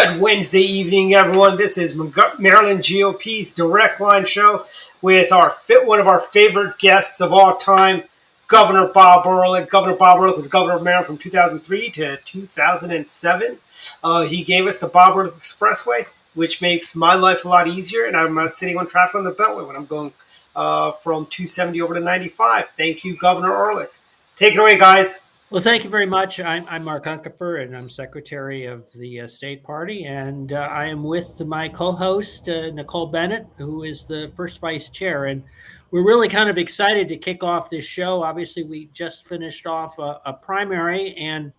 Good Wednesday evening, everyone. This is Maryland GOP's Direct Line Show with one of our favorite guests of all time, Governor Bob Ehrlich. Governor Bob Ehrlich was governor of Maryland from 2003 to 2007. He gave us the Bob Ehrlich Expressway, which makes my life a lot easier, and I'm not sitting on traffic on the Beltway when I'm going from 270 over to 95. Thank you, Governor Ehrlich. Take it away, guys. Well, thank you very much. I'm Mark Unkefer, and I'm secretary of the state party, and I am with my co-host, Nicole Bennett, who is the first vice chair. And we're really kind of excited to kick off this show. Obviously, we just finished off a primary, and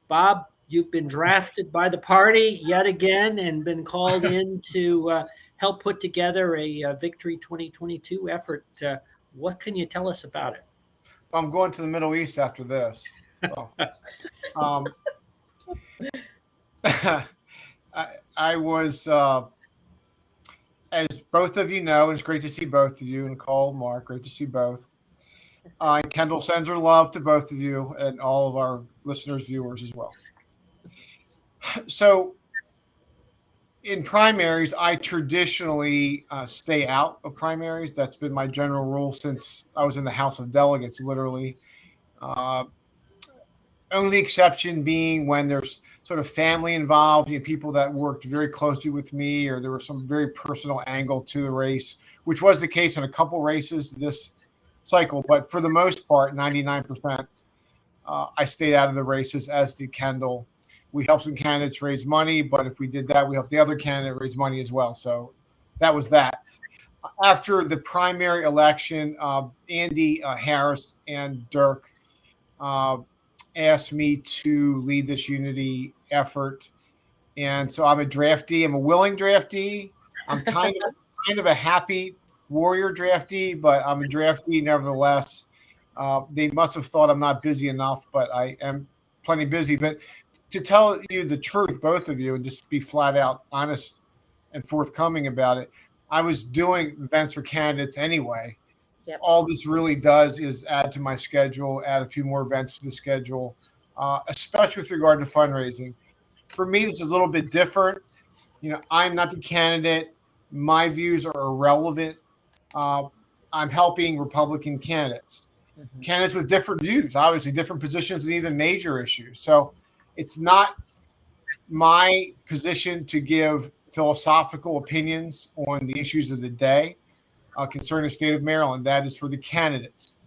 Bob, you've been drafted by the party yet again and been called in to help put together a Victory 2022 effort. What can you tell us about it? I'm going to the Middle East after this. So, I was, as both of you know, and it's great to see both of you, Nicole, Mark, great to see both. Kendall sends her love to both of you and all of our listeners, viewers as well. So in primaries, I traditionally stay out of primaries. That's been my general rule since I was in the House of Delegates, literally. Only exception being when there's sort of family involved, people that worked very closely with me, or there was some very personal angle to the race, which was the case in a couple races this cycle. But for the most part, 99%, I stayed out of the races, as did Kendall. We helped some candidates raise money, but if we did that, we helped the other candidate raise money as well. So that was that. After the primary election, Andy Harris and Dirk asked me to lead this unity effort. And so I'm a draftee. I'm a willing draftee. I'm kind of a happy warrior draftee, but I'm a draftee nevertheless. They must have thought I'm not busy enough, but I am plenty busy. But to tell you the truth, both of you, and just be flat out honest and forthcoming about it, I was doing events for candidates anyway. Yep. All this really does is add to my schedule, add a few more events to the schedule, especially with regard to fundraising. For me, this is a little bit different. I'm not the candidate. My views are irrelevant. I'm helping Republican candidates, candidates with different views, obviously different positions and even major issues. So it's not my position to give philosophical opinions on the issues of the day concerning the state of Maryland. That is for the candidates.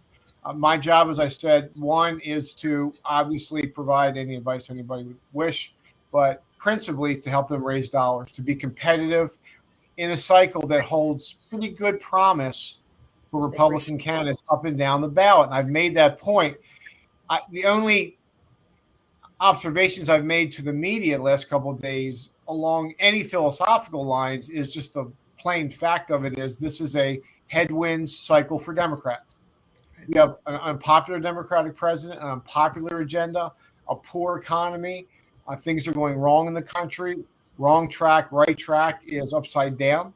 My job, as I said, one is to obviously provide any advice anybody would wish, but principally to help them raise dollars, to be competitive in a cycle that holds pretty good promise for Republican candidates up and down the ballot. And I've made that point. The only observations I've made to the media the last couple of days along any philosophical lines is just the plain fact of it is this is a headwinds cycle for Democrats. We have an unpopular Democratic president, an unpopular agenda, a poor economy. Things are going wrong in the country. Wrong track, right track is upside down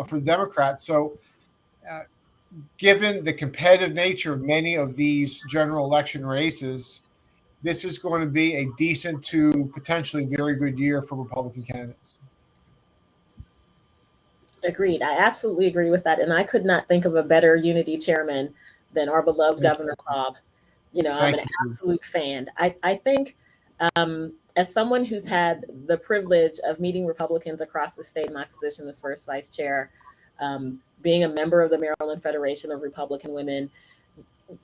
for the Democrats. So given the competitive nature of many of these general election races, this is going to be a decent to potentially very good year for Republican candidates. Agreed. I absolutely agree with that. And I could not think of a better unity chairman than our beloved Governor Bob. I'm an absolute fan. I think as someone who's had the privilege of meeting Republicans across the state in my position as first vice chair, being a member of the Maryland Federation of Republican Women,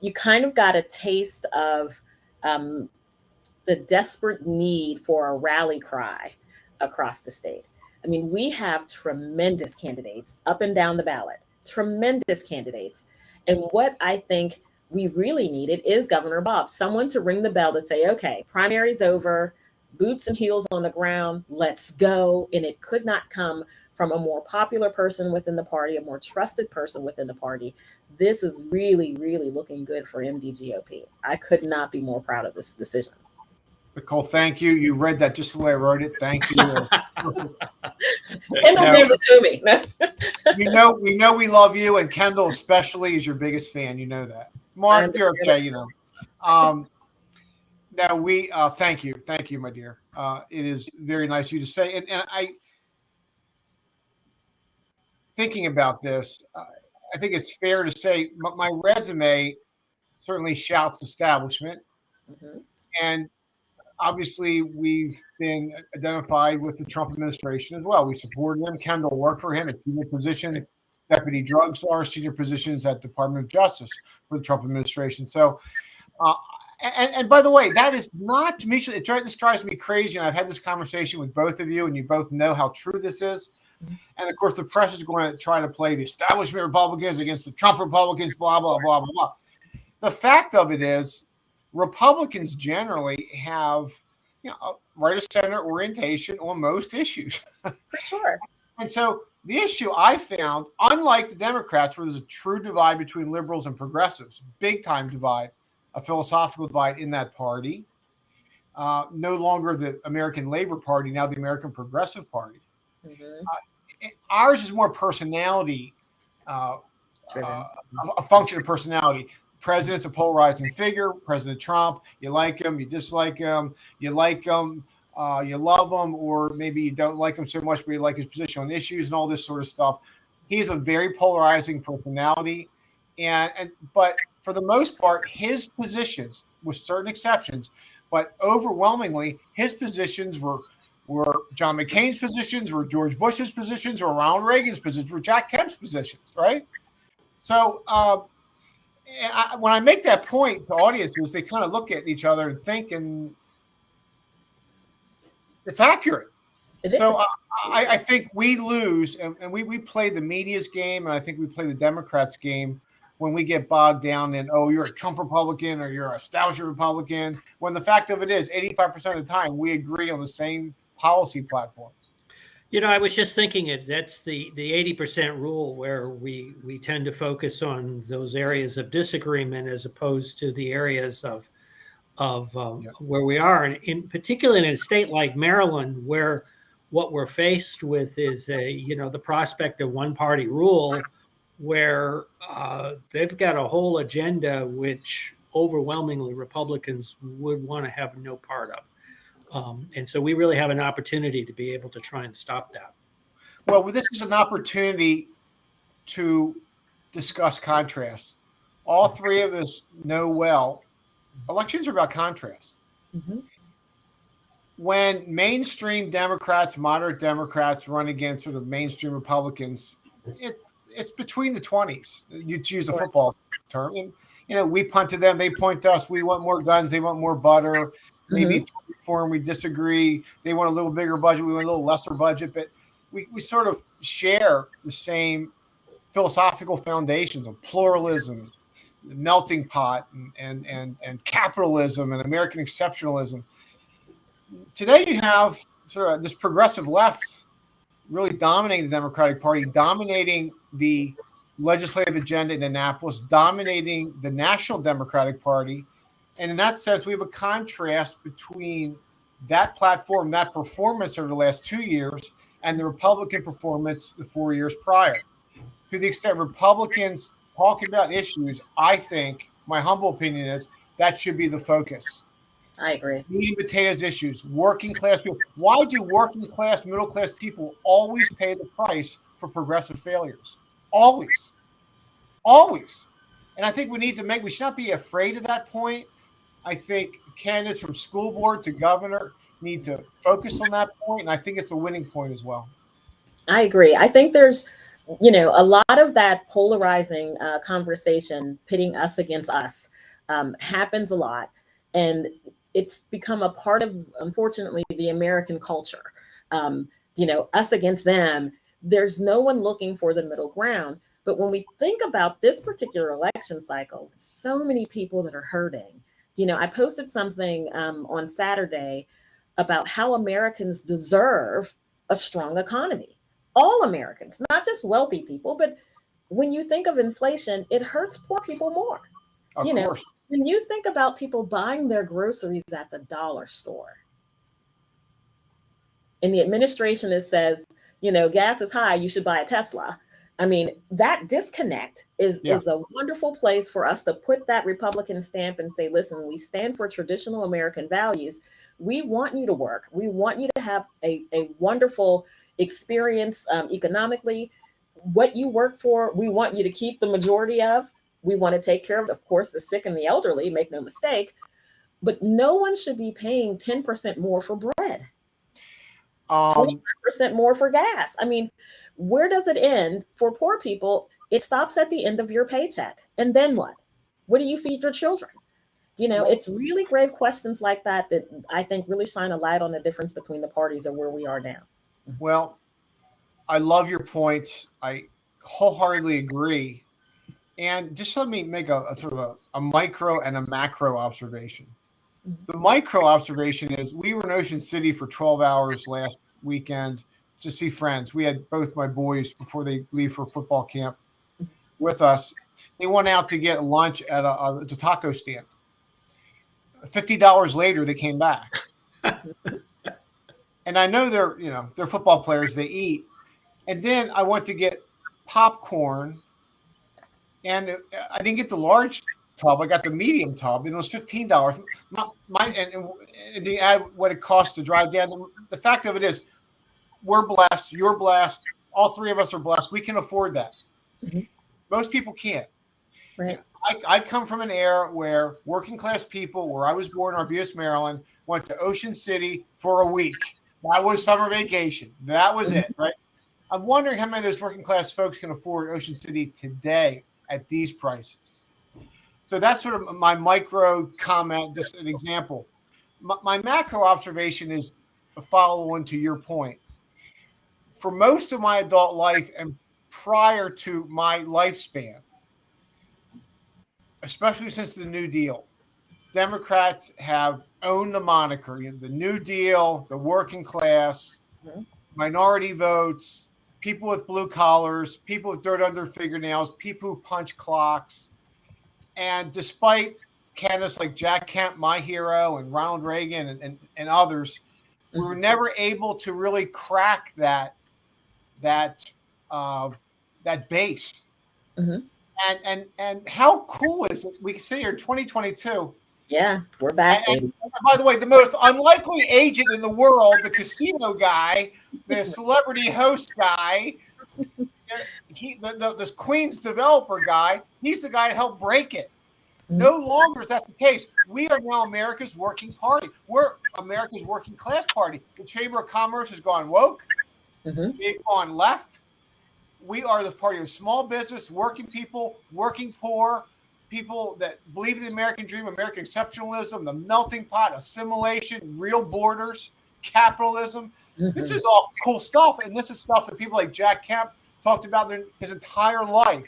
you kind of got a taste of the desperate need for a rally cry across the state. I mean, we have tremendous candidates up and down the ballot, tremendous candidates. And what I think we really needed is Governor Bob, someone to ring the bell to say, okay, primary's over, boots and heels on the ground, let's go. And it could not come from a more popular person within the party, a more trusted person within the party. This is really, really looking good for MDGOP. I could not be more proud of this decision. Nicole, thank you. You read that just the way I wrote it. Thank you. Kendall gave it to me. we know we love you, and Kendall especially is your biggest fan. You know that. Mark, you're okay. No, No, we thank you, my dear. It is very nice of you to say. And I, thinking about this, I think it's fair to say my resume certainly shouts establishment, Mm-hmm. and obviously we've been identified with the Trump administration as well. We supported him. Kendall worked for him at senior positions, deputy drug czar, senior positions at Department of Justice for the Trump administration. So. And by the way, that is not mutually. This drives me crazy, and I've had this conversation with both of you, and you both know how true this is. And of course, the press is going to try to play the establishment Republicans against the Trump Republicans, blah blah blah blah blah. The fact of it is, Republicans generally have a right of center orientation on most issues. For sure. And so the issue I found, unlike the Democrats, where there's a true divide between liberals and progressives, big time divide. A philosophical divide in that party, no longer the American Labor Party, now the American Progressive Party. Mm-hmm. Ours is more personality, a function of personality. President's a polarizing figure. President Trump, you like him, you dislike him, you like him, you love him, or maybe you don't like him so much, but you like his position on issues and all this sort of stuff. He's a very polarizing personality, but for the most part, his positions, with certain exceptions, but overwhelmingly, his positions were John McCain's positions, were George Bush's positions, were Ronald Reagan's positions, were Jack Kemp's positions, right? So when I make that point to audiences, they kind of look at each other and think, and it's accurate. So I think we lose, and we play the media's game, and I think we play the Democrats' game when we get bogged down in, oh, you're a Trump Republican or you're an establishment Republican, when the fact of it is 85% of the time we agree on the same policy platform. I was just thinking that's the 80% rule, where we tend to focus on those areas of disagreement as opposed to the areas of where we are. And in particular in a state like Maryland, where what we're faced with is the prospect of one party rule, where they've got a whole agenda which overwhelmingly Republicans would want to have no part of. And so we really have an opportunity to be able to try and stop that. Well, this is an opportunity to discuss contrast. All three of us know well, elections are about contrast. Mm-hmm. When mainstream Democrats, moderate Democrats run against sort of mainstream Republicans, it's between the 20s. You choose a football term. And, we punt to them. They point to us. We want more guns. They want more butter. Maybe reform. We disagree. They want a little bigger budget. We want a little lesser budget. But we sort of share the same philosophical foundations of pluralism, the melting pot, and capitalism and American exceptionalism. Today you have sort of this progressive left really dominating the Democratic Party, dominating the legislative agenda in Annapolis, dominating the National Democratic Party. And in that sense, we have a contrast between that platform, that performance over the last 2 years, and the Republican performance the 4 years prior. To the extent Republicans talk about issues, I think, my humble opinion is, that should be the focus. I agree. Meat and potatoes issues, working class people. Why do working class, middle class people always pay the price for progressive failures? Always. Always. And I think we should not be afraid of that point. I think candidates from school board to governor need to focus on that point, and I think it's a winning point as well. I agree. I think there's, a lot of that polarizing conversation, pitting us against us, happens a lot. And it's become a part of, unfortunately, the American culture. Us against them. There's no one looking for the middle ground. But when we think about this particular election cycle, so many people that are hurting. I posted something on Saturday about how Americans deserve a strong economy. All Americans, not just wealthy people, but when you think of inflation, it hurts poor people more. Of course. When you think about people buying their groceries at the dollar store, and the administration says, gas is high, you should buy a Tesla. I mean, that disconnect is a wonderful place for us to put that Republican stamp and say, listen, we stand for traditional American values. We want you to work. We want you to have a wonderful experience economically. What you work for, we want you to keep the majority of. We want to take care of course, the sick and the elderly, make no mistake. But no one should be paying 10% more for bread. 25% more for gas. I mean, where does it end for poor people? It stops at the end of your paycheck. And then what? What do you feed your children? You know, it's really grave questions like that that I think really shine a light on the difference between the parties and where we are now. Well, I love your point. I wholeheartedly agree. And just let me make a sort of a micro and a macro observation. The micro observation is we were in Ocean City for 12 hours last weekend to see friends. We had both my boys before they leave for football camp with us. They went out to get lunch at a taco stand. $50 later, they came back. And I know they're football players. They eat. And then I went to get popcorn, and I didn't get the large tub. I got the medium tub, and it was $15. And to add what it costs to drive down. The fact of it is, we're blessed. You're blessed. All three of us are blessed. We can afford that. Mm-hmm. Most people can't. Right. I come from an era where working class people, where I was born in Arbutus, Maryland, went to Ocean City for a week. That was summer vacation. That was it, right? I'm wondering how many of those working class folks can afford Ocean City today at these prices. So that's sort of my micro comment, just an example. My macro observation is a follow-on to your point. For most of my adult life and prior to my lifespan, especially since the New Deal, Democrats have owned the moniker, the New Deal, the working class, minority votes, people with blue collars, people with dirt under fingernails, people who punch clocks. And despite candidates like Jack Kemp, my hero, and Ronald Reagan and others, we were never able to really crack that base. Mm-hmm. And how cool is it? We can sit here in 2022. Yeah, we're back. And by the way, the most unlikely agent in the world, the casino guy, the celebrity host guy, this Queens developer guy, he's the guy to help break it. No longer is that the case. We are now America's working party. We're America's working class party. The Chamber of Commerce has gone woke. They've gone left. We are the party of small business, working people, working poor, people that believe in the American dream, American exceptionalism, the melting pot, assimilation, real borders, capitalism. This is all cool stuff. And this is stuff that people like Jack Kemp talked about his entire life,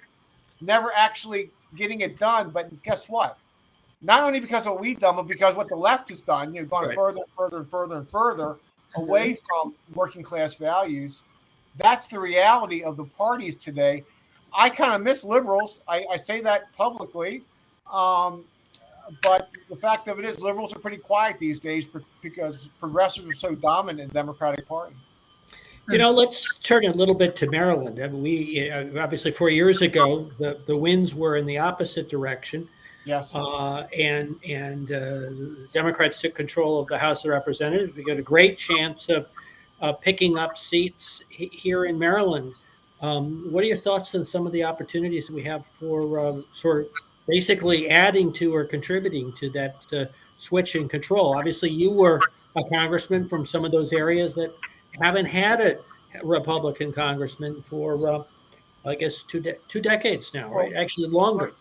never actually getting it done. But guess what? Not only because of what we've done, but because what the left has done, gone further and further and further and further away from working class values. That's the reality of the parties today. I kind of miss liberals. I say that publicly. But the fact of it is, liberals are pretty quiet these days because progressives are so dominant in the Democratic Party. Let's turn a little bit to Maryland. We obviously 4 years ago, the winds were in the opposite direction. Yes. And Democrats took control of the House of Representatives. We got a great chance of picking up seats here in Maryland. What are your thoughts on some of the opportunities we have for sort of basically adding to or contributing to that switch in control? Obviously, you were a congressman from some of those areas that haven't had a Republican congressman for, I guess, two decades now, right? Actually, longer.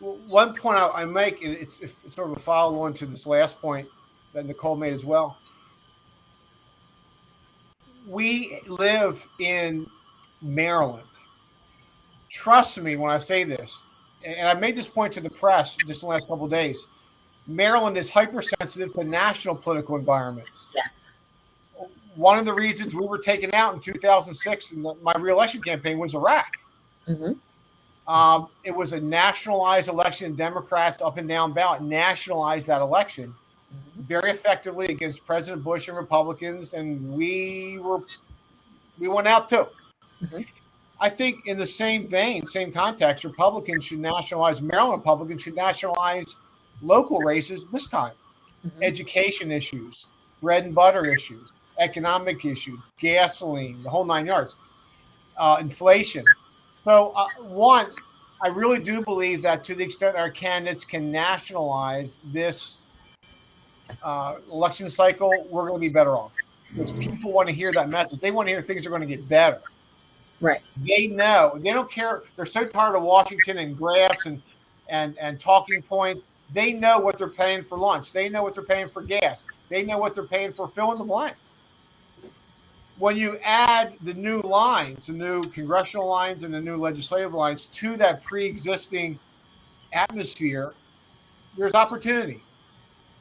One point I make, and it's sort of a follow-on to this last point that Nicole made as well. We live in Maryland. Trust me when I say this, and I made this point to the press just the last couple of days. Maryland is hypersensitive to national political environments. Yes. One of the reasons we were taken out in 2006 in my reelection campaign was Iraq. It was a nationalized election. Democrats up and down ballot nationalized that election very effectively against President Bush and Republicans, and we went out too. I think in the same vein, same context, Republicans should nationalize, Maryland Republicans should nationalize local races this time. Mhm. Education issues, bread and butter issues, economic issues, gasoline, the whole 9 yards, inflation. So, one, I really do believe that to the extent our candidates can nationalize this election cycle, we're going to be better off because people want to hear that message. They want to hear things are going to get better. Right. They know. They don't care. They're so tired of Washington and graphs and talking points. They know what they're paying for lunch. They know what they're paying for gas. They know what they're paying for fill in the blank. When you add the new lines, the new congressional lines and the new legislative lines to that pre-existing atmosphere, there's opportunity.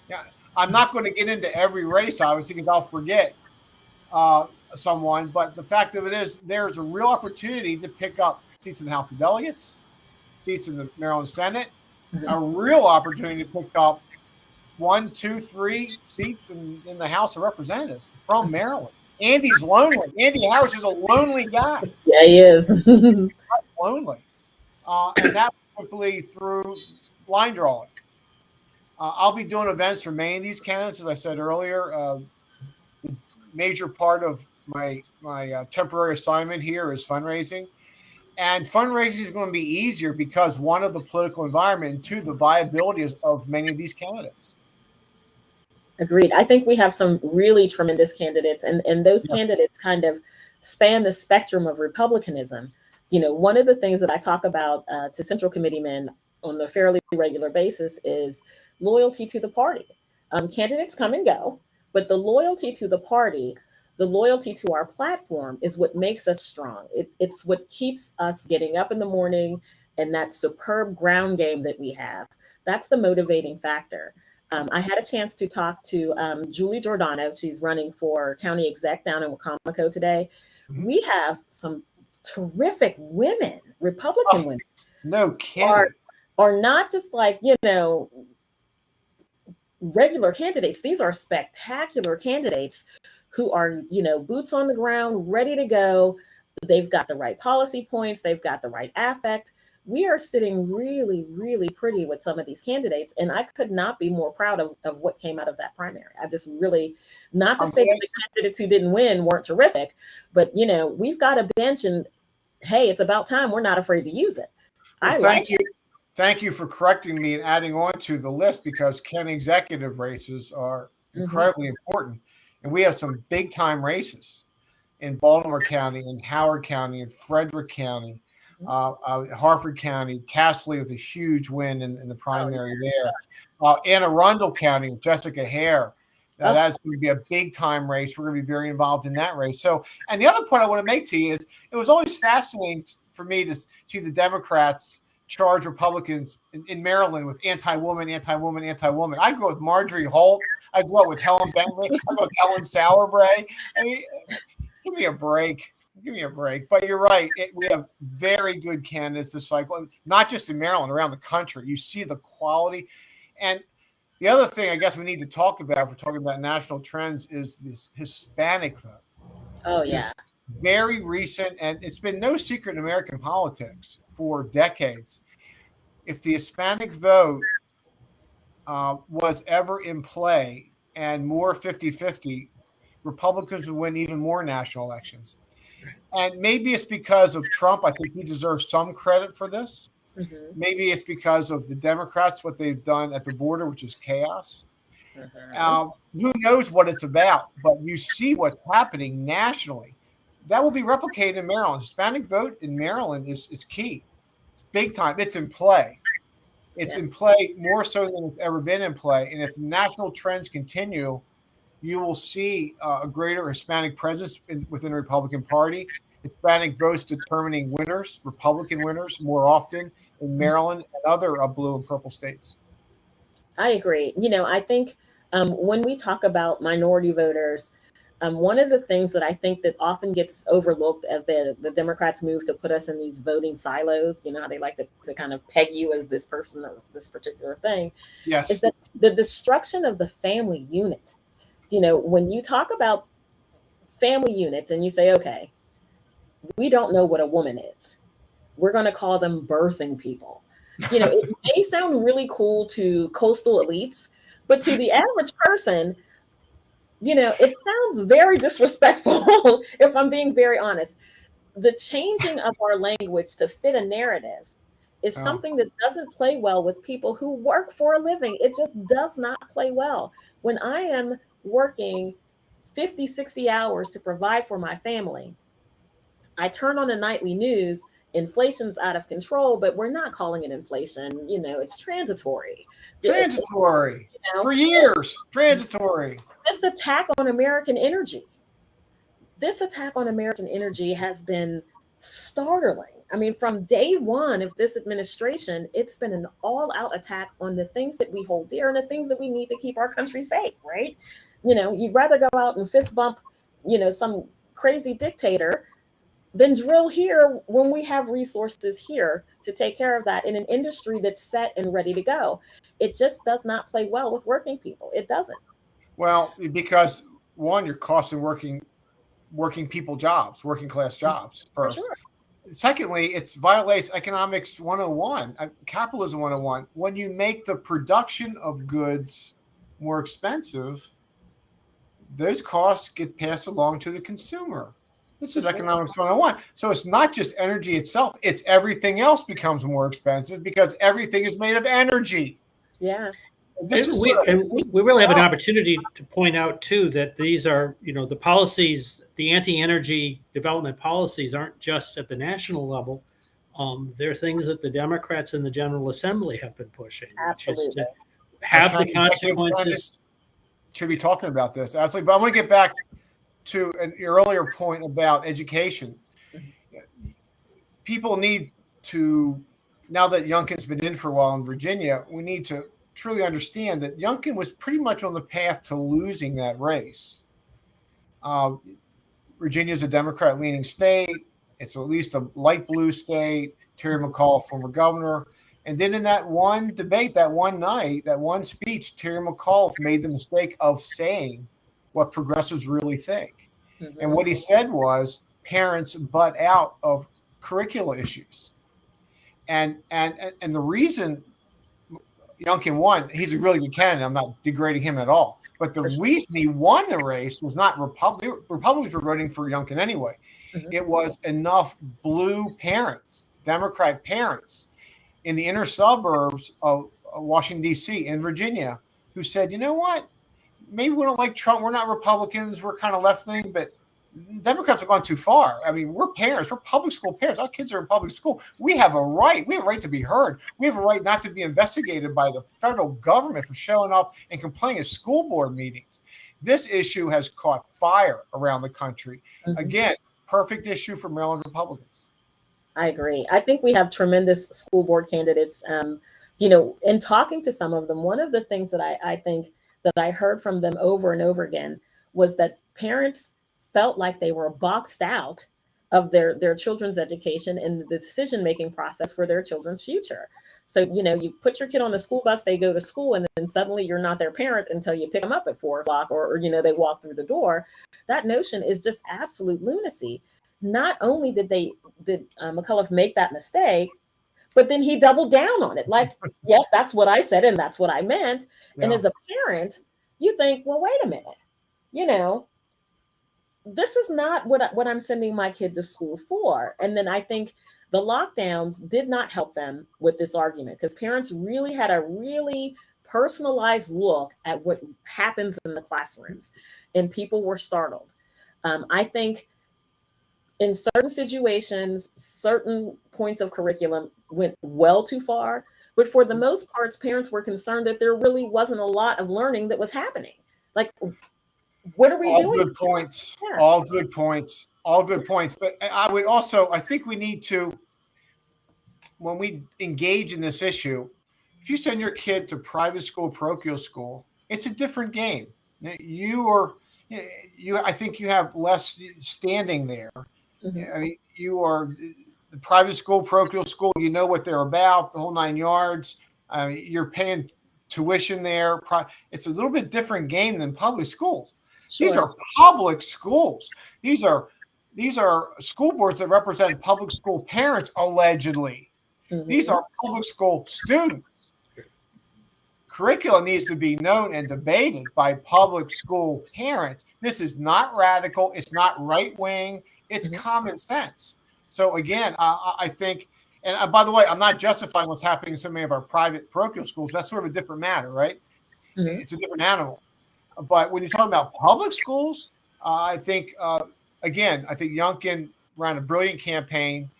Yeah, I'm not going to get into every race, obviously, because I'll forget someone. But the fact of it is, there's a real opportunity to pick up seats in the House of Delegates, seats in the Maryland Senate, Mhm. a real opportunity to pick up 1, 2, 3 seats in the House of Representatives from Maryland. Andy's lonely. Andy Harris is a lonely guy. Yeah, he is. That's lonely. And that simply through line drawing. I'll be doing events for many of these candidates, as I said earlier. The major part of my temporary assignment here is fundraising. And fundraising is going to be easier because, one, of the political environment, and two, the viability of many of these candidates. Agreed. I think we have some really tremendous candidates, and those candidates kind of span the spectrum of Republicanism. You know, one of the things that I talk about to Central Committeemen on a fairly regular basis is loyalty to the party. Candidates come and go, but the loyalty to the party, the loyalty to our platform is what makes us strong. It's what keeps us getting up in the morning, and that superb ground game that we have. That's the motivating factor. I had a chance to talk to Julie Giordano. She's running for county exec down in Wacomico today. Mhm. We have some terrific women, Republican women. No kidding. Are not just like, regular candidates. These are spectacular candidates who are, boots on the ground, ready to go. They've got the right policy points. They've got the right affect. We are sitting really, really pretty with some of these candidates. And I could not be more proud of what came out of that primary. I just really, not to say that the candidates who didn't win weren't terrific, but, we've got a bench, and hey, it's about time. We're not afraid to use it. Well, thank you. Thank you for correcting me and adding on to the list, because county executive races are incredibly important. And we have some big time races in Baltimore County, in Howard County, in Frederick County, Harford County, Castley with a huge win in the primary there. Anne Arundel County with Jessica Hare. That's going to be a big time race. We're going to be very involved in that race. So, and the other point I want to make to you is, it was always fascinating for me to see the Democrats charge Republicans in Maryland with anti-woman, anti-woman, anti-woman. I grew up with Marjorie Holt. I grew up with Helen Bentley. I grew up with Ellen Sauerbray. I mean, give me a break. Give me a break. But you're right. We have very good candidates this cycle, and not just in Maryland, around the country. You see the quality. And the other thing I guess we need to talk about, if we're talking about national trends, is this Hispanic vote. Oh, yeah. It's very recent, and it's been no secret in American politics for decades. If the Hispanic vote was ever in play and more 50-50, Republicans would win even more national elections. And maybe it's because of Trump. I think he deserves some credit for this. Maybe it's because of the Democrats, what they've done at the border, which is chaos. Who knows what it's about? But you see what's happening nationally. That will be replicated in Maryland. Hispanic vote in Maryland is key. It's big time. It's in play. It's in play more so than it's ever been in play. And if the national trends continue, you will see a greater Hispanic presence within the Republican Party. Hispanic votes determining winners, Republican winners, more often in Maryland and other blue and purple states. I agree. I think when we talk about minority voters, one of the things that I think that often gets overlooked as the Democrats move to put us in these voting silos, how they like to kind of peg you as this person or this particular thing, is that the destruction of the family unit. When you talk about family units and you say, okay, we don't know what a woman is. We're going to call them birthing people. It may sound really cool to coastal elites, but to the average person, it sounds very disrespectful if I'm being very honest. The changing of our language to fit a narrative is something that doesn't play well with people who work for a living. It just does not play well. When I am working 50, 60 hours to provide for my family, I turn on the nightly news. Inflation's out of control, but we're not calling it inflation. It's transitory. Transitory. For years. Transitory. This attack on American energy. Has been startling. I mean, from day one of this administration, it's been an all-out attack on the things that we hold dear and the things that we need to keep our country safe, right? You'd rather go out and fist bump, some crazy dictator than drill here when we have resources here to take care of that in an industry that's set and ready to go. It just does not play well with working people. It doesn't. Well, because one, you're costing working people jobs, working class jobs first. Sure. Secondly, it violates economics 101, capitalism 101. When you make the production of goods more expensive, those costs get passed along to the consumer. This is economics 101. So it's not just energy itself, it's everything else becomes more expensive because everything is made of energy. Yeah. We really have an opportunity to point out, too, that these are, the policies, the anti-energy development policies aren't just at the national level. They're things that the Democrats in the General Assembly have been pushing. Absolutely. Which is to have the consequences. Should be talking about this. Absolutely. But I want to get back to an earlier point about education. People need to, now that Youngkin's been in for a while in Virginia, we need to truly understand that Youngkin was pretty much on the path to losing that race. Virginia's a Democrat-leaning state. It's at least a light blue state. Terry McAuliffe, former governor. And then in that one debate, that one night, that one speech, Terry McAuliffe made the mistake of saying what progressives really think. Mm-hmm. And what he said was parents butt out of curricula issues. And the reason Youngkin won, he's a really good candidate. I'm not degrading him at all. But the reason he won the race was not Republicans were voting for Youngkin anyway. Mm-hmm. It was enough blue parents, Democrat parents in the inner suburbs of Washington, D.C. in Virginia who said, you know what? Maybe we don't like Trump. We're not Republicans. We're kind of left-leaning, but Democrats have gone too far. I mean, we're parents. We're public school parents. Our kids are in public school. We have a right. We have a right to be heard. We have a right not to be investigated by the federal government for showing up and complaining at school board meetings. This issue has caught fire around the country. Mm-hmm. Again, perfect issue for Maryland Republicans. I agree. I think we have tremendous school board candidates. In talking to some of them, one of the things that I think that I heard from them over and over again was that parents felt like they were boxed out of their children's education and the decision-making process for their children's future. So, you put your kid on the school bus, they go to school, and then suddenly you're not their parent until you pick them up at 4:00 or they walk through the door. That notion is just absolute lunacy. Not only did McAuliffe make that mistake, but then he doubled down on it. Like, yes, that's what I said and that's what I meant. Yeah. And as a parent, you think, well, wait a minute, this is not what I'm sending my kid to school for. And then I think the lockdowns did not help them with this argument because parents really had a really personalized look at what happens in the classrooms and people were startled. I think in certain situations, certain points of curriculum went well too far, but for the most part, parents were concerned that there really wasn't a lot of learning that was happening. Like, what are we doing? Good points. Yeah. All good points. All good points. But I think we need to, when we engage in this issue, if you send your kid to private school, parochial school, it's a different game. I think you have less standing there. Mm-hmm. I mean, you are the private school, parochial school, you know what they're about, the whole 9 yards. You're paying tuition there. It's a little bit different game than public schools. Sure. These are public schools. These are these are school boards that represent public school parents, allegedly. Mm-hmm. These are public school students. Curriculum needs to be known and debated by public school parents. This is not radical. It's not right wing. It's common sense. So again, I think, and by the way, I'm not justifying what's happening in so many of our private parochial schools. That's sort of a different matter, right? Mm-hmm. It's a different animal. But when you're talking about public schools, I think, again, I think Youngkin ran a brilliant campaign.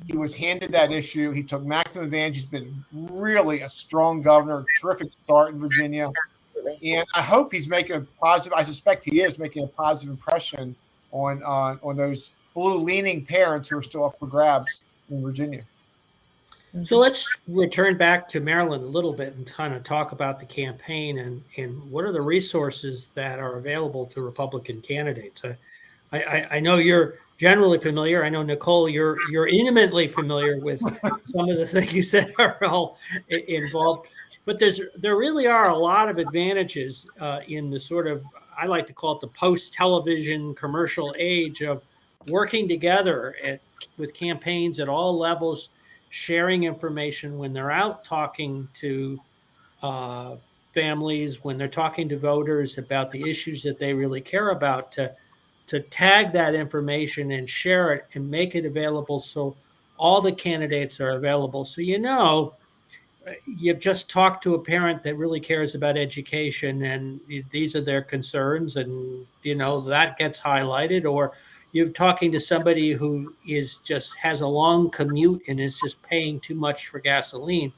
He was handed that issue. He took maximum advantage. He's been really a strong governor, terrific start in Virginia. And I hope he's making a positive, I suspect he is making a positive impression on those blue-leaning parents who are still up for grabs in Virginia. So let's return back to Maryland a little bit and kind of talk about the campaign and what are the resources that are available to Republican candidates. I know you're generally familiar. I know, Nicole, you're intimately familiar with some of the things that are all involved. But there really are a lot of advantages in the sort of, I like to call it the post-television commercial age of working together with campaigns at all levels, sharing information when they're out talking to families, when they're talking to voters about the issues that they really care about, to tag that information and share it and make it available so all the candidates are available. So, you've just talked to a parent that really cares about education and these are their concerns and, that gets highlighted, or you're talking to somebody who has a long commute and is just paying too much for gasoline.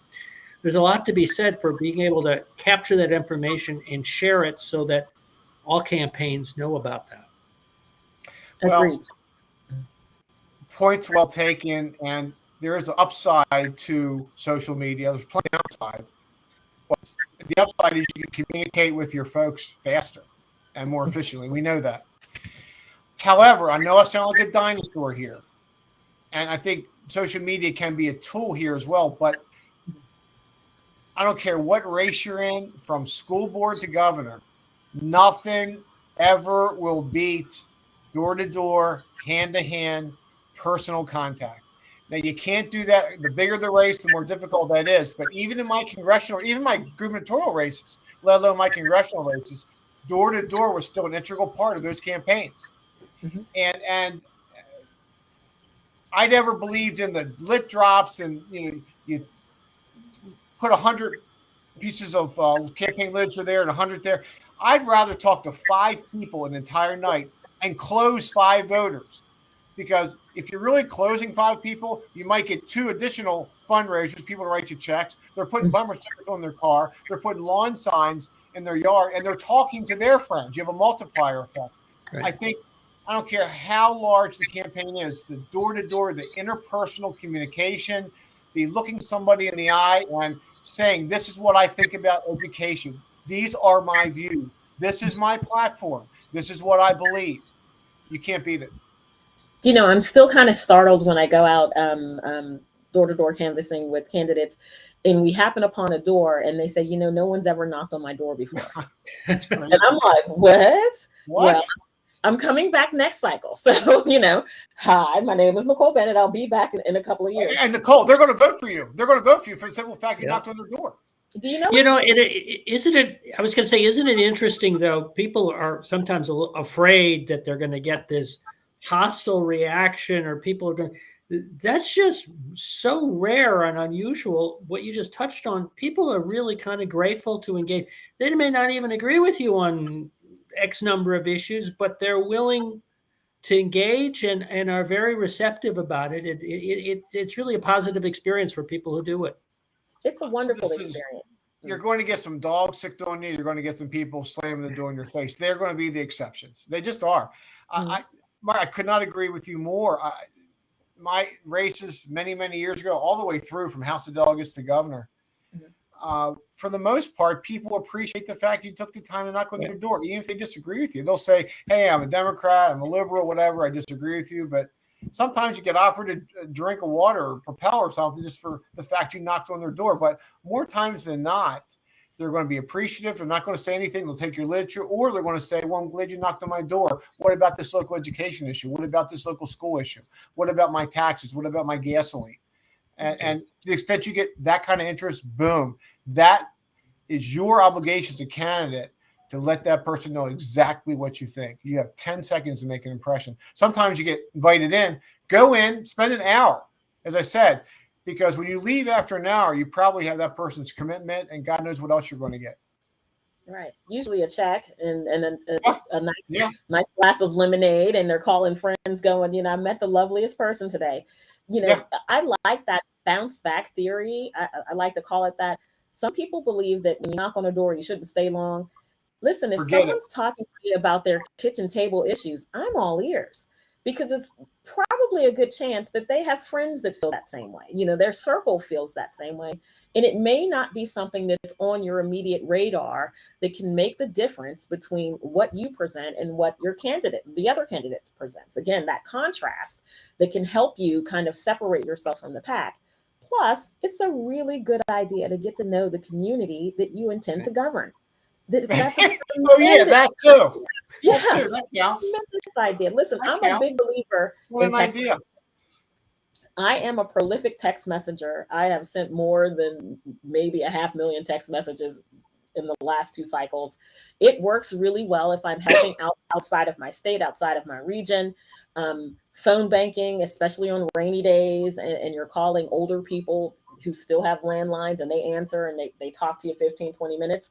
There's a lot to be said for being able to capture that information and share it so that all campaigns know about that. Well, points well taken, and there is an upside to social media. There's plenty of upside. But the upside is you can communicate with your folks faster and more efficiently. We know that. However, I know I sound like a dinosaur here, and I think social media can be a tool here as well, but I don't care what race you're in, from school board to governor, nothing ever will beat door-to-door, hand-to-hand, personal contact. Now, you can't do that. The bigger the race, the more difficult that is. But even in my congressional, even my gubernatorial races, let alone my congressional races, door-to-door was still an integral part of those campaigns. Mm-hmm. And I never believed in the lit drops and, you put 100 pieces of campaign literature there and 100 there. I'd rather talk to 5 people an entire night and close 5 voters. Because if you're really closing 5 people, you might get 2 additional fundraisers, people to write you checks. They're putting bumper stickers on their car. They're putting lawn signs in their yard, and they're talking to their friends. You have a multiplier effect. Right. I don't care how large the campaign is, the door-to-door, the interpersonal communication, the looking somebody in the eye and saying, this is what I think about education. These are my views. This is my platform. This is what I believe. You can't beat it. I'm still kind of startled when I go out door-to-door canvassing with candidates and we happen upon a door and they say, no one's ever knocked on my door before. And I'm like, what? Well, I'm coming back next cycle. So, hi, my name is Nicole Bennett. I'll be back in a couple of years. And Nicole, they're going to vote for you. They're going to vote for you for the simple fact you knocked on their door. Do you know? I was going to say, isn't it interesting, though? People are sometimes a little afraid that they're going to get this hostile reaction or people are going to, that's just so rare and unusual. What you just touched on, people are really kind of grateful to engage. They may not even agree with you on X number of issues, but they're willing to engage and are very receptive about it. It's really a positive experience for people who do it. It's a wonderful experience. You're going to get some dogs sick on you. You're going to get some people slamming the door in your face. They're going to be the exceptions. They just are. Mm-hmm. I could not agree with you more. My races many, many years ago, all the way through from House of Delegates to governor, for the most part, people appreciate the fact you took the time to knock on their door, even if they disagree with you. They'll say, hey, I'm a Democrat, I'm a liberal, whatever, I disagree with you. But sometimes you get offered a drink of water or Propel or something just for the fact you knocked on their door. But more times than not, They're going to be appreciative. They're not going to say anything. They'll take your literature, or they're going to say, well, I'm glad you knocked on my door. What about this local education issue? What about this local school issue? What about my taxes? What about my gasoline? And to the extent you get that kind of interest, boom, that is your obligation as a candidate to let that person know exactly what you think. You have 10 seconds to make an impression. Sometimes you get invited in, go in, spend an hour, as I said, because when you leave after an hour, you probably have that person's commitment and God knows what else you're going to get. Right. Usually a check and a nice glass of lemonade, and they're calling friends going, I met the loveliest person today. I like that bounce back theory. I like to call it that. Some people believe that when you knock on a door, you shouldn't stay long. Listen, if someone's talking to you about their kitchen table issues, I'm all ears, because it's probably a good chance that they have friends that feel that same way. Their circle feels that same way. And it may not be something that's on your immediate radar that can make the difference between what you present and what the other candidate presents. Again, that contrast that can help you kind of separate yourself from the pack. Plus, it's a really good idea to get to know the community that you intend to govern. That's that too. Yeah, that counts. This idea. Listen, I'm a big believer in text. I am a prolific text messenger. I have sent more than maybe 500,000 text messages in the last 2 cycles. It works really well if I'm helping outside of my state, outside of my region. Phone banking, especially on rainy days, and you're calling older people who still have landlines, and they answer and they talk to you 15, 20 minutes.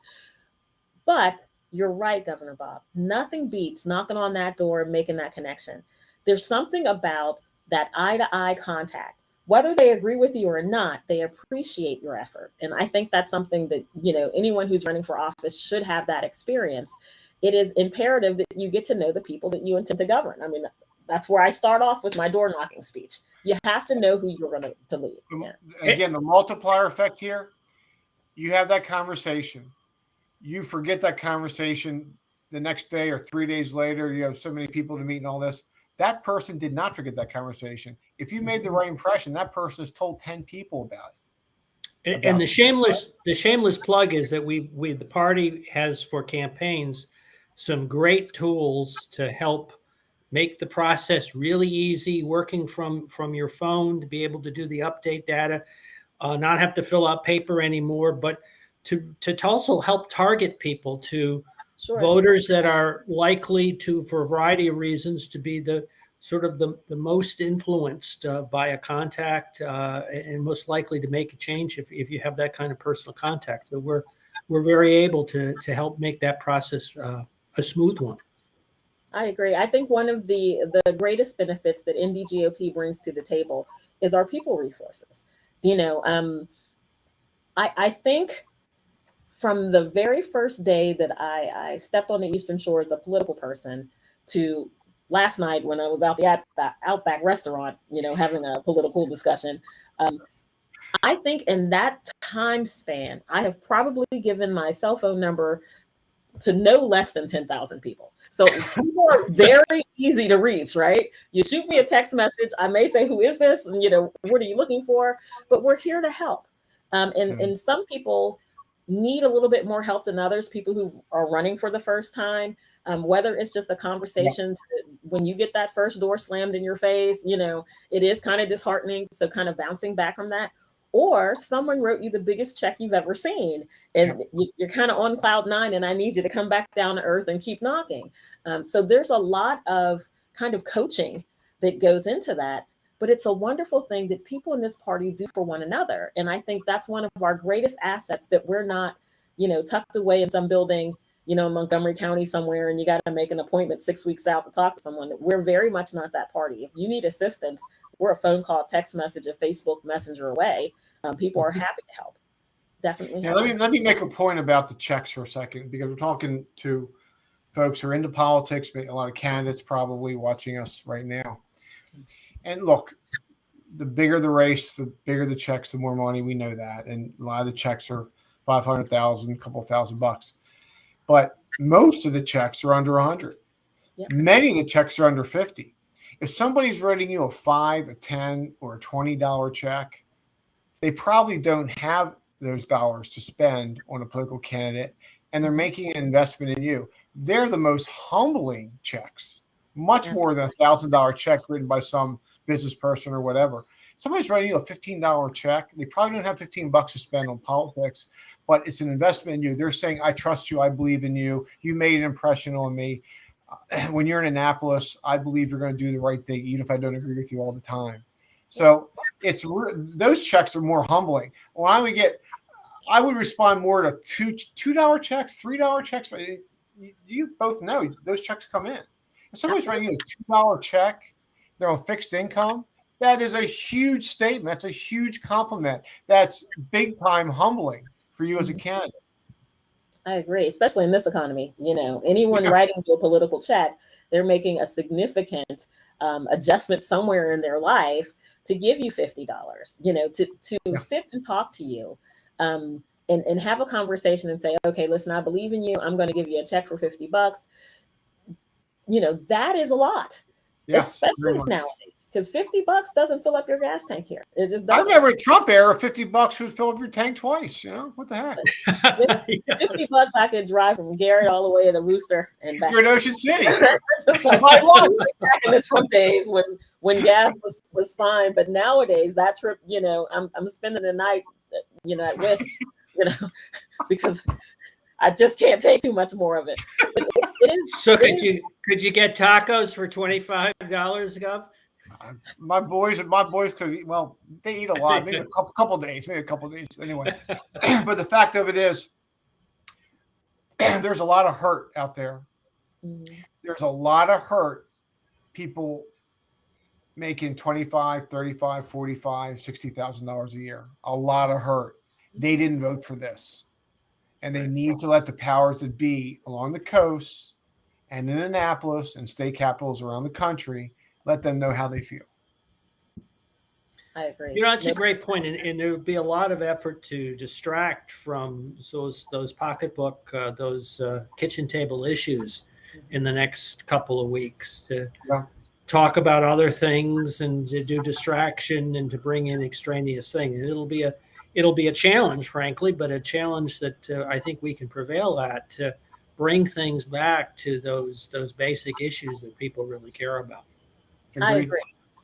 But you're right, Governor Bob. Nothing beats knocking on that door and making that connection. There's something about that eye-to-eye contact. Whether they agree with you or not, they appreciate your effort. And I think that's something that, anyone who's running for office should have that experience. It is imperative that you get to know the people that you intend to govern. I mean, that's where I start off with my door knocking speech. You have to know who you're going to lead. Yeah. Again, the multiplier effect here, you have that conversation. You forget that conversation the next day or 3 days later, you have so many people to meet and all this. That person did not forget that conversation. If you made the right impression, that person has told 10 people about it. And the shameless plug is that the party has for campaigns some great tools to help make the process really easy, working from your phone, to be able to do the update data, not have to fill out paper anymore, but to also help target people to voters that are likely to, for a variety of reasons, to be the most influenced by a contact and most likely to make a change if you have that kind of personal contact. So we're very able to help make that process a smooth one. I agree. I think one of the greatest benefits that NDGOP brings to the table is our people resources. I think from the very first day that I stepped on the Eastern Shore as a political person to last night when I was out the Outback restaurant, having a political discussion, I think in that time span, I have probably given my cell phone number to no less than 10,000 people. So people are very easy to reach, right? You shoot me a text message. I may say, who is this? And, what are you looking for? But we're here to help. And some people need a little bit more help than others, people who are running for the first time, whether it's just a conversation when you get that first door slammed in your face, it is kind of disheartening. So kind of bouncing back from that. Or someone wrote you the biggest check you've ever seen, and you're kind of on cloud 9, and I need you to come back down to earth and keep knocking. So there's a lot of kind of coaching that goes into that, but it's a wonderful thing that people in this party do for one another. And I think that's one of our greatest assets, that we're not, tucked away in some building, in Montgomery County somewhere, and you got to make an appointment 6 weeks out to talk to someone. We're very much not that party. If you need assistance, we're a phone call, text message, a Facebook Messenger away. People are happy to help. Definitely. Yeah, let me make a point about the checks for a second, because we're talking to folks who are into politics, a lot of candidates probably watching us right now. And look, the bigger the race, the bigger the checks, the more money. We know that. And a lot of the checks are $500,000, a couple $1,000. But most of the checks are under 100. Yep. Many of the checks are under 50. If somebody's writing you a $5, a $10, or a $20 check, they probably don't have those dollars to spend on a political candidate, and they're making an investment in you. They're the most humbling checks, much more than a $1,000 check written by some business person or whatever. Somebody's writing you a $15 check. They probably don't have $15 to spend on politics, but it's an investment in you. They're saying, I trust you. I believe in you. You made an impression on me. When you're in Annapolis, I believe you're going to do the right thing, even if I don't agree with you all the time. So those checks are more humbling. When I would respond more to $2 checks, $3 checks. You both know those checks come in. If somebody's writing you a $2 check, they're on fixed income, that is a huge statement. That's a huge compliment. That's big time humbling for you as a candidate. I agree, especially in this economy. Anyone writing you a political check, they're making a significant adjustment somewhere in their life to give you $50, to sit and talk to you and have a conversation and say, okay, listen, I believe in you. I'm going to give you a check for $50. That is a lot. Yeah, especially nowadays, because $50 doesn't fill up your gas tank here. It just doesn't. I remember a Trump era, $50 would fill up your tank twice. What the heck? $50, I could drive from Garrett all the way to the Rooster and back. You're in Ocean City. Just like back in the Trump days when gas was fine, but nowadays that trip, I'm spending the night, at West, because I just can't take too much more of it. It is. So could you get tacos for $25, Gov? My boys could eat. Well, they eat a lot. Maybe a couple days. Anyway, but the fact of it is, there's a lot of hurt out there. Mm-hmm. There's a lot of hurt. People making $25,000, $35,000, $45,000, $60,000 a year. A lot of hurt. They didn't vote for this. And they need to let the powers that be along the coast and in Annapolis and state capitals around the country, let them know how they feel. I agree. That's a great point. And there would be a lot of effort to distract from those pocketbook, those kitchen table issues in the next couple of weeks to talk about other things and to do distraction and to bring in extraneous things. And it'll be a challenge, frankly, but a challenge that I think we can prevail at to bring things back to those basic issues that people really care about. I agree.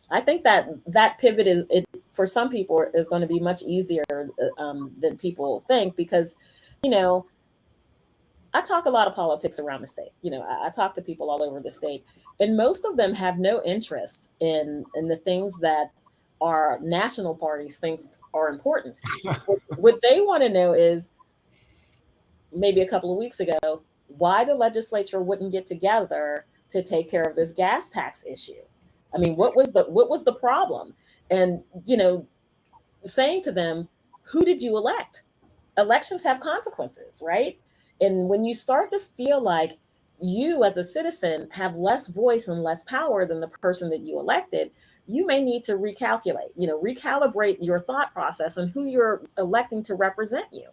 I think that pivot for some people is going to be much easier than people think because, I talk a lot of politics around the state. I talk to people all over the state, and most of them have no interest in the things that our national parties think are important. What they want to know is, maybe a couple of weeks ago, why the legislature wouldn't get together to take care of this gas tax issue. I mean, what was the problem? And, saying to them, who did you elect? Elections have consequences, right? And when you start to feel like you as a citizen have less voice and less power than the person that you elected, you may need to recalibrate your thought process and who you're electing to represent you.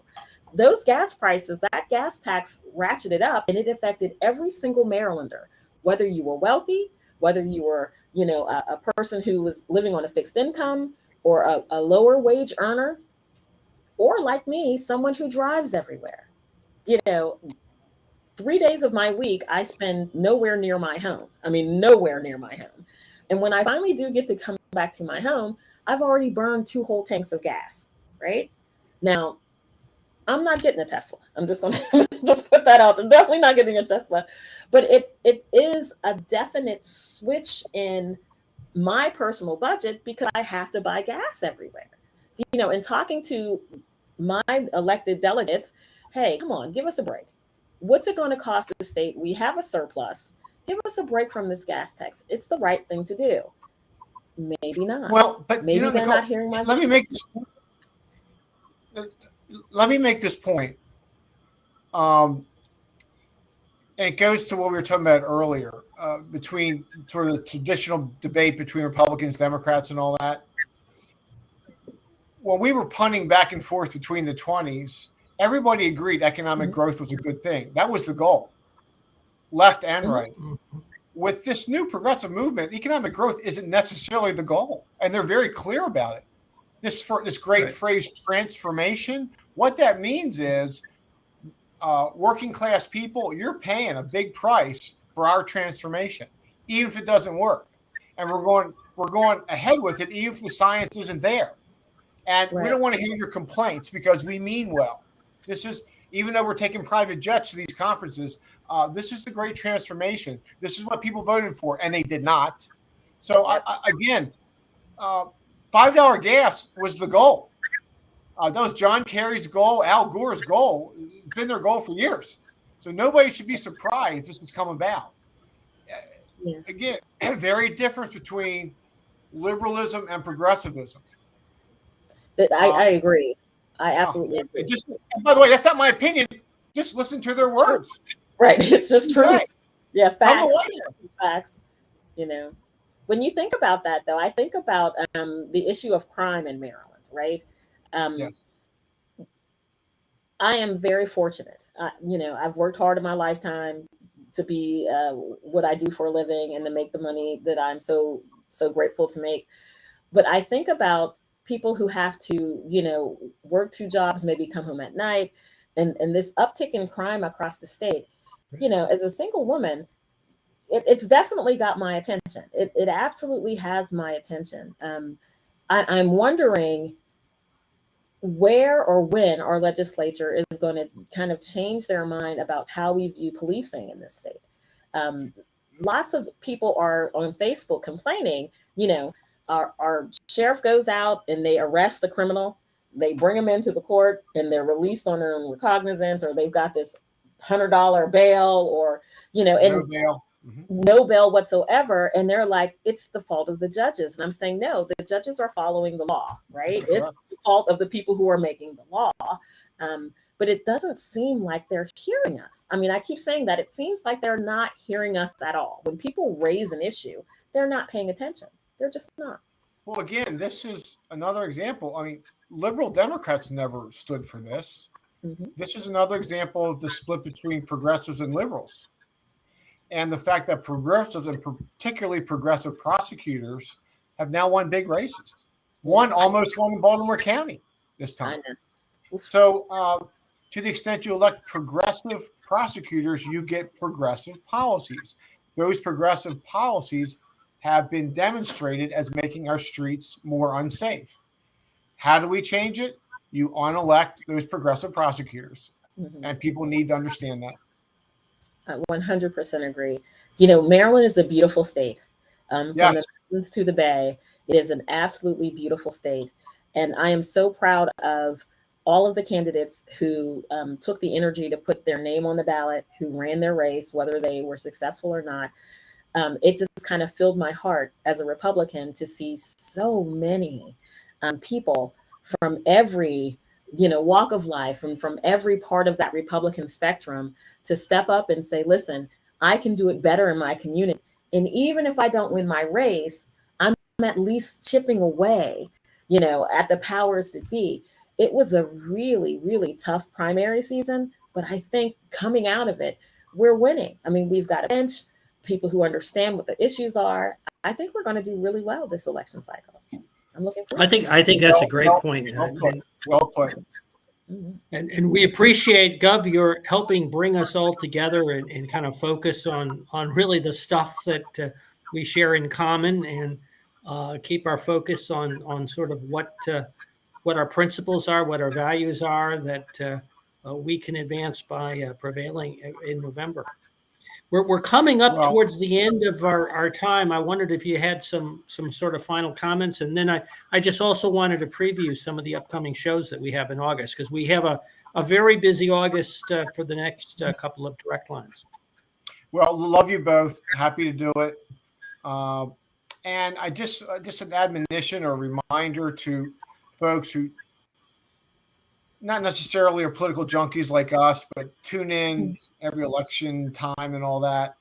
Those gas prices, that gas tax ratcheted up, and it affected every single Marylander, whether you were wealthy, whether you were, a person who was living on a fixed income or a lower wage earner, or like me, someone who drives everywhere. 3 days of my week, I spend nowhere near my home. I mean, nowhere near my home. And when I finally do get to come back to my home, I've already burned 2 whole tanks of gas, right? Now, I'm not getting a Tesla. I'm just going to just put that out there. I'm definitely not getting a Tesla. But it is a definite switch in my personal budget because I have to buy gas everywhere. And talking to my elected delegates, hey, come on, give us a break. What's it going to cost the state? We have a surplus. Give us a break from this gas tax. It's the right thing to do. Maybe not. Well, but maybe they're not hearing my. Let me make this point. And it goes to what we were talking about earlier, between sort of the traditional debate between Republicans, Democrats, and all that. When we were punting back and forth between the 20s, everybody agreed economic growth was a good thing. That was the goal, left and right. With this new progressive movement, economic growth isn't necessarily the goal, and they're very clear about it. This great phrase, transformation, What that means is working class people, you're paying a big price for our transformation, even if it doesn't work. And we're going ahead with it, even if the science isn't there. And we don't want to hear your complaints because we mean well. This is, even though we're taking private jets to these conferences, this is a great transformation. This is what people voted for, and they did not. So again, $5 gas was the goal. That was John Kerry's goal, Al Gore's goal. It's been their goal for years. So nobody should be surprised this has come about. Yeah. Again, very difference between liberalism and progressivism. I agree. I absolutely agree. By the way, that's not my opinion. Just listen to their words. Right. It's just true. Right. Yeah, facts. Facts. You know, when you think about that, though, I think about the issue of crime in Maryland, right? Yes. I am very fortunate. I've worked hard in my lifetime to be what I do for a living and to make the money that I'm so grateful to make. But I think about people who have to, work 2 jobs, maybe come home at night, and this uptick in crime across the state. As a single woman, it's definitely got my attention. It absolutely has my attention. I'm wondering where or when our legislature is going to kind of change their mind about how we view policing in this state. Lots of people are on Facebook complaining, our sheriff goes out and they arrest the criminal, they bring them into the court and they're released on their own recognizance, or they've got this $100 bail, or, no bail. No bail whatsoever. And they're like, it's the fault of the judges. And I'm saying, no, the judges are following the law, right? It's the fault of the people who are making the law. But it doesn't seem like they're hearing us. I mean, I keep saying that it seems like they're not hearing us at all. When people raise an issue, they're not paying attention. They're just not. Well, again, this is another example. I mean, liberal Democrats never stood for this. Mm-hmm. This is another example of the split between progressives and liberals. And the fact that progressives, and particularly progressive prosecutors, have now won big races. Almost won in Baltimore County this time. So to the extent you elect progressive prosecutors, you get progressive policies. Those progressive policies have been demonstrated as making our streets more unsafe. How do we change it? You unelect those progressive prosecutors. Mm-hmm. And people need to understand that. I 100% agree. Maryland is a beautiful state. From the mountains to the bay, it is an absolutely beautiful state. And I am so proud of all of the candidates who took the energy to put their name on the ballot, who ran their race, whether they were successful or not. It just kind of filled my heart as a Republican to see so many people from every walk of life and from every part of that Republican spectrum to step up and say, listen, I can do it better in my community. And even if I don't win my race, I'm at least chipping away, at the powers that be. It was a really, really tough primary season, but I think coming out of it, we're winning. I mean, we've got a bench, people who understand what the issues are. I think we're going to do really well this election cycle. I'm looking forward. I think that's a great point. Well put. And we appreciate, Gov, your helping bring us all together and kind of focus on really the stuff that we share in common, and keep our focus on sort of what our principles are, what our values are, that we can advance by prevailing in November. We're coming up towards the end of our time. I wondered if you had some sort of final comments, and then I just also wanted to preview some of the upcoming shows that we have in August, because we have a very busy August for the next couple of direct lines. Well, love you both. Happy to do it. And I just an admonition or reminder to folks who not necessarily are political junkies like us, but tune in every election time and all that.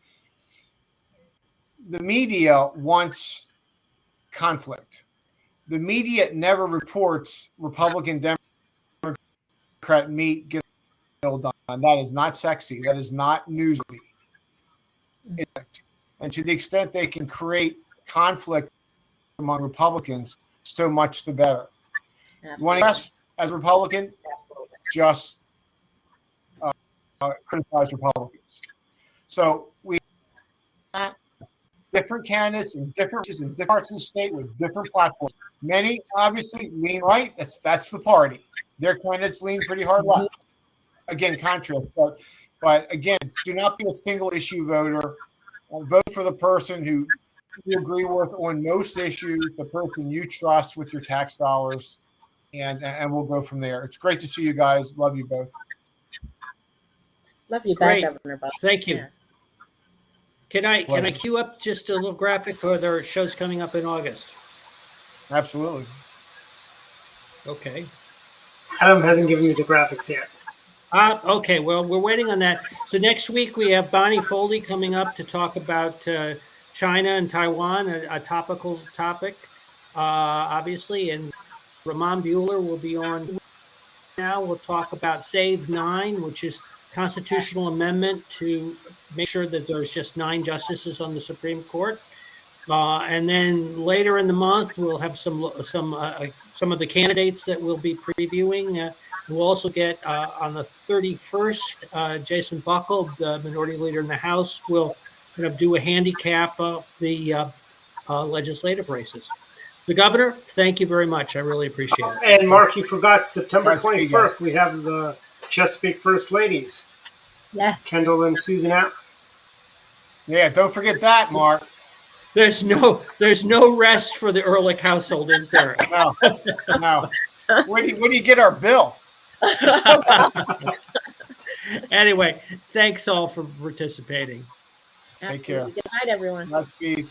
The media wants conflict. The media never reports Republican, Democrat meet, get done. That is not sexy. That is not newsworthy. And to the extent they can create conflict among Republicans, so much the better. Absolutely. You want to ask, as a Republican, just criticize Republicans. So we have different candidates in different parts of the state with different platforms. Many obviously lean right. That's the party. Their candidates lean pretty hard left. Again, contrast. But again, do not be a single issue voter. Vote for the person who you agree with on most issues, the person you trust with your tax dollars, and we'll go from there. It's great to see you guys. Love you both. Love you Great. back, Governor Bob. Thank you. Yeah. Can I Pleasure. cue up just a little graphic for their shows coming up in August? Absolutely. Okay. Adam hasn't given me the graphics yet. Okay, well, we're waiting on that. So next week we have Bonnie Foley coming up to talk about China and Taiwan, a topical topic, obviously. And Ramon Bueller will be on now. We'll talk about Save 9, which is constitutional amendment to make sure that there's just 9 justices on the Supreme Court. And then later in the month, we'll have some of the candidates that we'll be previewing. We'll also get on the 31st, Jason Buckle, the minority leader in the House, will do a handicap of the legislative races. So, Governor, thank you very much. I really appreciate it. And Mark, you forgot September 21st. We have the Chesapeake First Ladies. Yes. Kendall and Susan out. Yeah, don't forget that, Mark. There's no rest for the Ehrlich household, is there? No. Where do you get our bill? Anyway, thanks all for participating. Take care. Good night, everyone. Godspeed.